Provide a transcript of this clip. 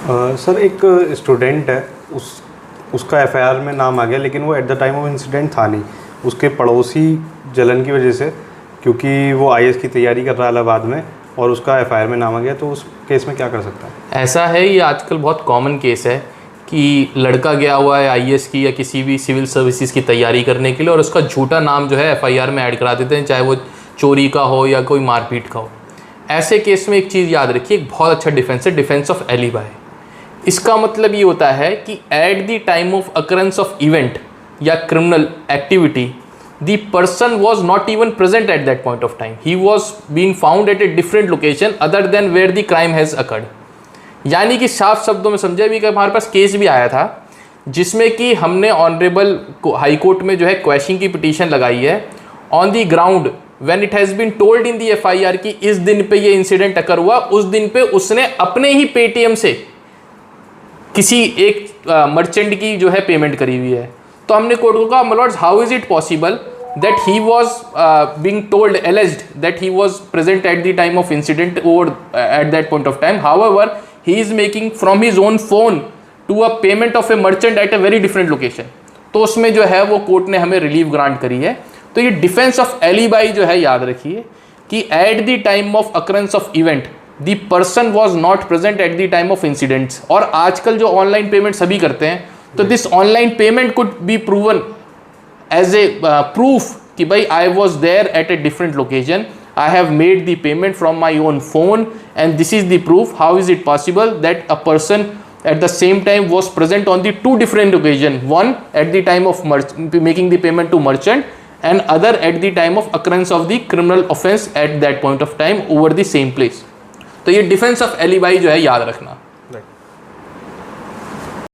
Sir एक student है, उसका एफआईआर में नाम आ गया, लेकिन वो eight the time of incident था नहीं। उसके पड़ोसी जलन की वजह से, क्योंकि वो आईएएस की तैयारी कर रहा है इलाहाबाद में और उसका एफआईआर में नाम आ गया, तो उस केस में क्या कर सकता है? ऐसा है, ये आजकल बहुत कॉमन केस है कि लड़का गया हुआ है आईएएस की या किसी भी सिविल सर्विसेज की तैयारी करने के लिए और उसका झूठा नाम जो है एफआईआर में ऐड करा देते हैं, चाहे वो चोरी का हो या कोई मारपीट का हो। ऐसे केस में एक चीज़ याद रखिए, एक बहुत अच्छा डिफेंस है, डिफेंस ऑफ एलिबाई। इसका मतलब ये होता है कि at the time of occurrence of event या criminal activity the person was not even present at that point of time, he was been found at a different location other than where the crime has occurred. यानी कि साफ शब्दों में समझे भी कि हमारे पास केस भी आया था जिसमें कि हमने ऑनरेबल हाई कोर्ट में जो है क्वेश्चन की पिटीशन लगाई है on the ground when it has been told in the FIR कि इस दिन पे ये इंसिडेंट अकर हुआ, उस दिन पे उसने अपने ही पेटीएम से किसी एक मर्चेंट की जो है पेमेंट करी हुई है। तो हमने कोर्ट को कहा, my Lord's, how is it possible that he was being told, alleged that he was present at the time of incident or at that point of time, however he is making from his own phone to a payment of a merchant at a very different location। तो उसमें जो है वो court ने हमें relief grant करी है। तो ये डिफेंस ऑफ एलिबाई जो है याद रखिए कि at the time of occurrence of event the person was not present at the time of incidents. और आजकल जो ऑनलाइन पेमेंट सभी करते हैं, तो this online payment could be proven as a proof कि भाई I was there at a different location, I have made the payment from my own phone and this is the proof. How is it possible that a person at the same time was present on the two different occasion, one at the time of making the payment to merchant and other at the time of occurrence of the criminal offense at that point of time over the same place। तो ये defence of alibi जो है याद रखना।